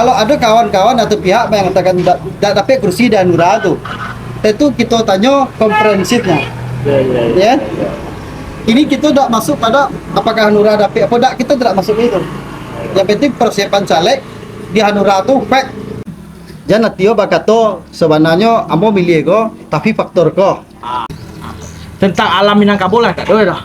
Kalau ada kawan-kawan atau pihak yang mengatakan tidak dapat kursi di Hanura itu, tentu kita tanya komprehensifnya. Ya. Ini kita tidak masuk pada apakah Hanura dapat apa tidak, kita tidak masuk itu. Yang penting persiapan caleg di Hanura itu fact. Jangan tio bakato sebenarnya amo milih ko, tapi faktor ko. Tentang alam Minangkabau lah, tak ada dah.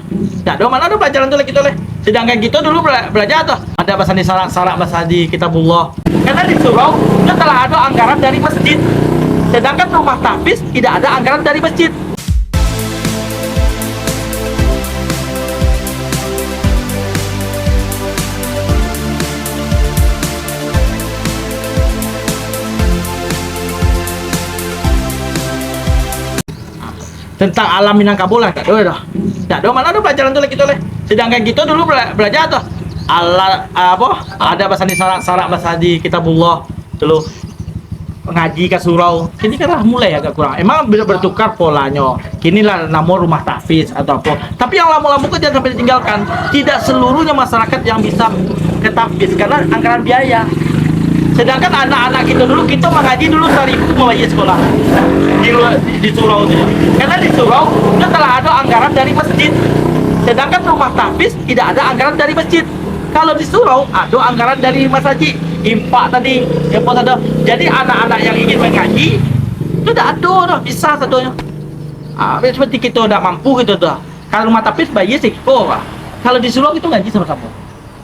Tak ada, mana ada pelajaran tu lagi kita leh. Sedangkan kita dulu belajar tuh, ada bahasa di sarak bahasa di kitabullah. Karena di surau itu telah ada anggaran dari masjid. Sedangkan rumah tahfiz tidak ada anggaran dari masjid. Tentang alam Minangkabau lah, tak ada dah. Tak ada, mana ada pelajaran tu lagi kita leh. Sedangkan kita dulu belajar tuh, ada bahasa di sarak bahasa di kitabullah dulu, ngaji ke surau. Kini kan lah mulai agak kurang. Emang bertukar polanya. Kini lah nama rumah tahfiz atau apa. Tapi yang lama-lama kan jangan sampai ditinggalkan. Tidak seluruhnya masyarakat yang bisa ke tahfiz karena anggaran biaya. Sedangkan anak-anak kita dulu, kita mengaji dulu 1.000 membayar sekolah di surau itu. Karena di surau itu telah ada anggaran dari masjid. Sedangkan rumah tahfiz tidak ada anggaran dari masjid. Kalau di surau ada anggaran dari masjid, impak tadi, yang pun ada. Jadi anak-anak yang ingin mengaji itu tidak ada dah, bisa satunya. Seperti kita tidak mampu gitu dah. Kalau rumah tahfiz bayar sekitar. Kalau di surau itu ngaji sama-sama.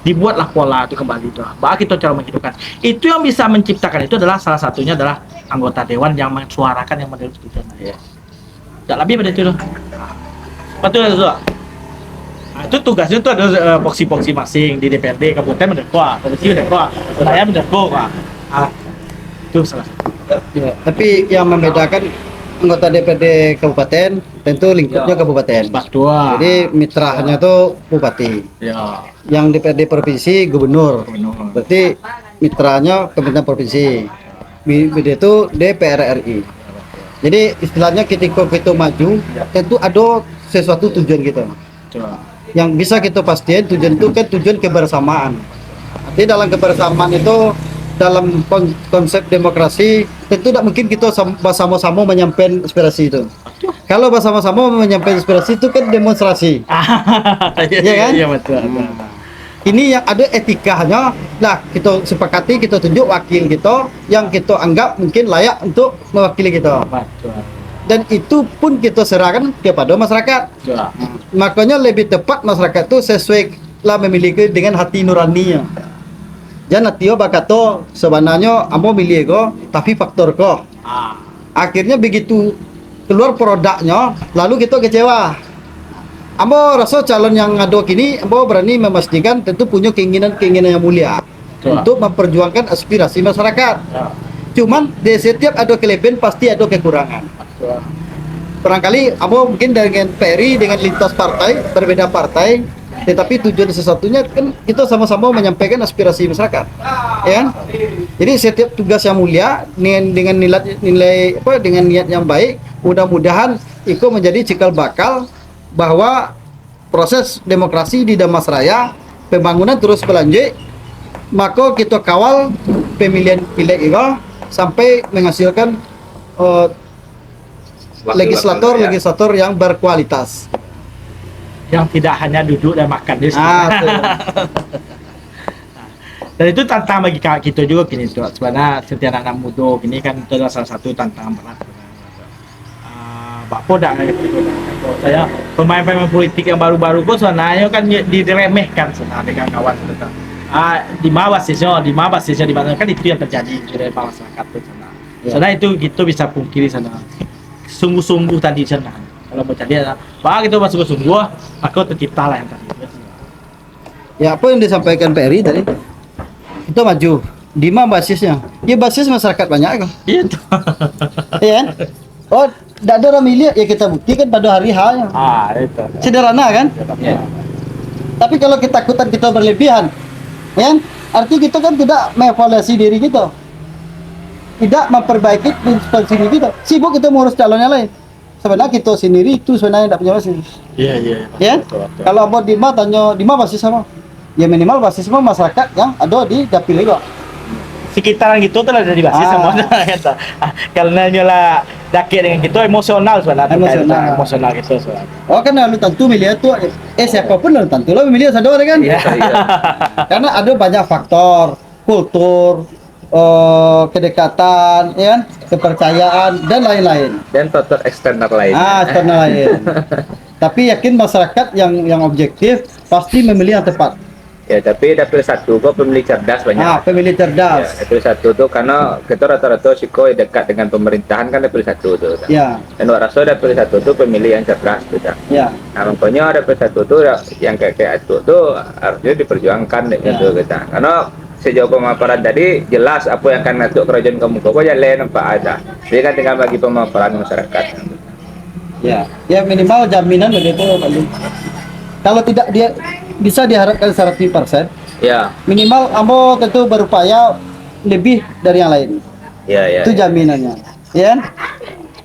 Dibuatlah pola itu kembali itu. Bahwa kita cara menghidupkan. Itu yang bisa menciptakan itu adalah salah satunya adalah anggota dewan yang mensuarakan yang menurut kita. Ya. Tak lebih pada itu. Betul itu. Nah, itu tugasnya itu ada poksi-poksi masing di DPRD kabupaten mendekwa, provinsi mendekwa, wilayah mendekwa. Itu salah satu. Ya, tapi yang membedakan anggota DPRD kabupaten tentu lingkupnya kabupaten. Betul. Jadi mitranya tuh bupati. Ya. Yang DPRD provinsi gubernur. Berarti mitranya pemerintah provinsi. Beda itu DPR RI. Jadi istilahnya ketika kita maju tentu ada sesuatu tujuan kita. Yang bisa kita pastiin tujuan itu kan tujuan kebersamaan. Jadi dalam kebersamaan itu dalam konsep demokrasi tentu tidak mungkin kita sama-sama menyampaikan aspirasi itu. Kalau bersama-sama menyampaikan aspirasi itu kan demonstrasi. Iya kan? Iya betul. Ini yang ada etikanya. Nah, kita sepakati, kita tunjuk wakil kita yang kita anggap mungkin layak untuk mewakili kita. Betul. Dan itu pun kita serahkan kepada masyarakat. Ya. Makanya lebih tepat masyarakat itu sesuai lah memiliki dengan hati nuraninya. Jangan tio bakato sebenarnya amo milih ko, tapi faktor ko. Akhirnya begitu keluar produknya, lalu kita kecewa. Ambo rasa calon yang ada kini, ambo berani memastikan tentu punya keinginan yang mulia untuk memperjuangkan aspirasi masyarakat. Cuman di setiap ada kelebihan pasti ada kekurangan. Barangkali ambo mungkin dengan PRI dengan lintas partai berbeda partai, tetapi tujuan sesatunya kan kita sama-sama menyampaikan aspirasi masyarakat, ya kan? Jadi setiap tugas yang mulia dengan nilai apa dengan niat yang baik, mudah-mudahan itu menjadi cikal bakal bahwa proses demokrasi di Damasraya pembangunan terus berlanjut, maka kita kawal pemilihan pileg itu sampai menghasilkan legislator yang berkualitas. Yang tidak hanya duduk dan makan di sini. Dan itu tantangan bagi kita juga gini tuh. Sebenarnya setiap anak muda ini kan itu adalah salah satu tantangan berat. Bapak dah saya pemain-pemain politik yang baru-baru pun sebenarnya kan diremehkan sebenarnya dengan kawan kita. Di mana basisnya di mana kan itu yang terjadi di masyarakat itu sana. Sebenarnya itu kita bisa pungkiri sana. Sungguh-sungguh tadi sana. Kalau mau jadi bahwa kita sungguh-sungguh maka terciptalah yang tadi. Ya apa yang disampaikan PRI tadi? Kita maju. Di mana basisnya? Ya basis masyarakat banyak kan. Itu. Iya kan? Oh, tidak ada orang milih ya kita buktikan pada hari H-nya. Itu. Sederhana kan? Ya. Tapi kalau ketakutan kita berlebihan, ya kan? Artinya kita kan tidak mengevaluasi diri kita. Tidak memperbaiki prinsip diri kita. Sibuk kita mengurus calonnya lain. Sebenarnya kita sendiri itu sebenarnya tidak punya basis. Iya. Ya? Kalau abang Dima tanya, Dima basis sama? Ya minimal basis sama masyarakat yang ada di dapil itu. sekitaran gitu tuh ada di basis semua gitu. Karena nyola dake dengan gitu emosional sebenarnya. Emosional gitu sebenarnya. Oh kan lu tentu milih tuh siapapun lu tentu lu milih sadar kan? Iya. Karena ada banyak faktor, kultur, kedekatan, ya kan? Kepercayaan dan lain-lain. Dan faktor eksternal lain. Eksternal lain. Tapi yakin masyarakat yang objektif pasti memilih yang tepat. Ya, tapi dapil satu kok pemilih cerdas banyak. Pemilih cerdas. Ya, dapil satu tuh karena kita rata-rata siko dekat dengan pemerintahan kan dapil satu tuh. Ya. Dan rasa dapil satu tuh pemilih yang cerdas tuh. Ya. Nah, makanya dapil satu tuh yang kayak itu tuh harusnya diperjuangkan gitu kita. Karena sejauh pemaparan tadi jelas apa yang akan ngatur kerajaan kamu kok jalan apa ada. Jadi kan tinggal bagi pemaparan masyarakat. Ya. Ya minimal jaminan begitu Pak Lu. Kalau tidak dia bisa diharapkan 100%, Ya. minimal Ambo tentu berupaya lebih dari yang lain. Ya, ya. Itu jaminannya. Ya.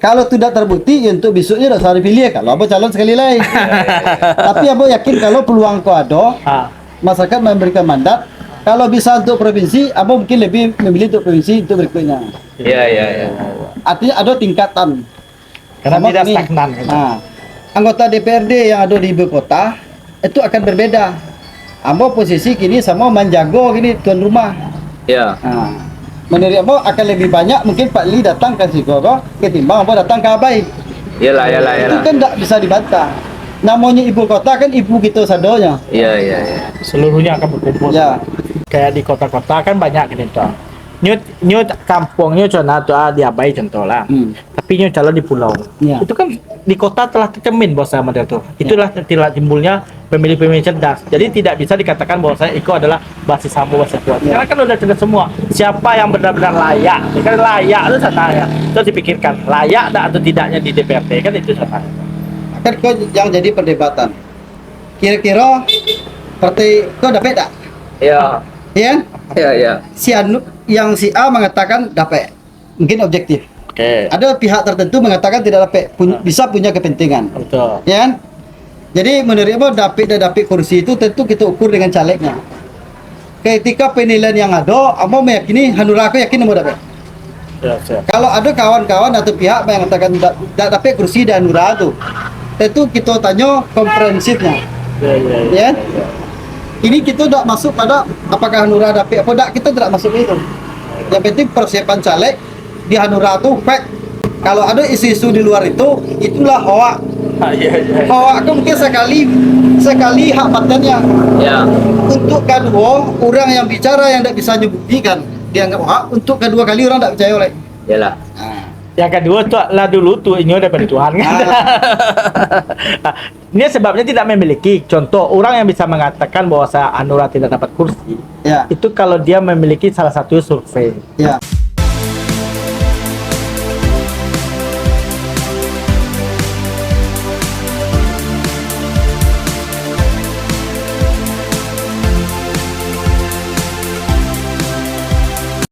Kalau tidak terbukti ya untuk besoknya udah saya pilih kalau Ambo calon sekali lagi. Tapi Ambo yakin kalau peluang kau ada, masyarakat memberikan mandat. Kalau bisa untuk provinsi, Ambo mungkin lebih memilih untuk provinsi untuk berikutnya. Ya, ya, ya. Artinya ada tingkatan. Karena Sama tidak ini. stagnan. Nah, anggota DPRD yang ada di ibu kota itu akan berbeda. Ambo posisi kini sama menjago gini tuan rumah. Ya. Nah, menurut Ambo akan lebih banyak mungkin Pak Li datang ke Sigogo ketimbang Ambo datang ke Abai. Yalah, yalah, Itu yalah. kan tidak bisa dibantah. Namanya ibu kota kan ibu kita sadonya. Iya, iya, iya. Seluruhnya akan berkumpul. Ya. Kayak di kota-kota kan banyak gitu. Nyut kampungnya contoh di Abai contoh lah. Tapi nyut kalau di pulau. Ya. Itu kan di kota telah tercermin bahwa sama dia tuh. Itulah timbulnya pemilih-pemilih cerdas. Jadi tidak bisa dikatakan bahwa saya Iko adalah basis Sambo basis kuat. Karena kan udah cerdas semua. Siapa yang benar-benar layak? Kan layak itu sana ya. Terus dipikirkan layak atau tidaknya di DPRD kan itu sana. Kan kau yang jadi perdebatan. Kira-kira partai kau dapat tak? Ya. Ya? Ya, ya. Yang si A mengatakan dapat. Mungkin objektif. Oke. Ada pihak tertentu mengatakan tidak dapat, bisa punya kepentingan. Betul. Ya kan? Jadi menurut Abo dapat dan dapat kursi itu tentu kita ukur dengan calegnya. Ketika penilaian yang ada, Abo meyakini Hanura aku yakin Abo dapat. Ya, siap. Kalau ada kawan-kawan atau pihak yang mengatakan tidak dapat kursi di Hanura itu, tentu kita tanya komprehensifnya. Ya. Ini kita tidak masuk pada apakah Hanura dapat apa tidak, kita tidak masuk itu. Yang penting persiapan caleg di Hanura itu fact. Kalau ada isu-isu di luar itu, itulah hoak. Hoak itu mungkin sekali hak patennya. Ya. Untuk kedua, orang yang bicara yang tidak bisa dibuktikan dianggap hoak. Untuk kedua kali orang tidak percaya oleh. Yalah. Yang kedua tuh lah dulu tuh ini udah dari Tuhan kan. Ini sebabnya tidak memiliki contoh orang yang bisa mengatakan bahwa Hanura tidak dapat kursi. Ya. Itu kalau dia memiliki salah satu survei. Ya.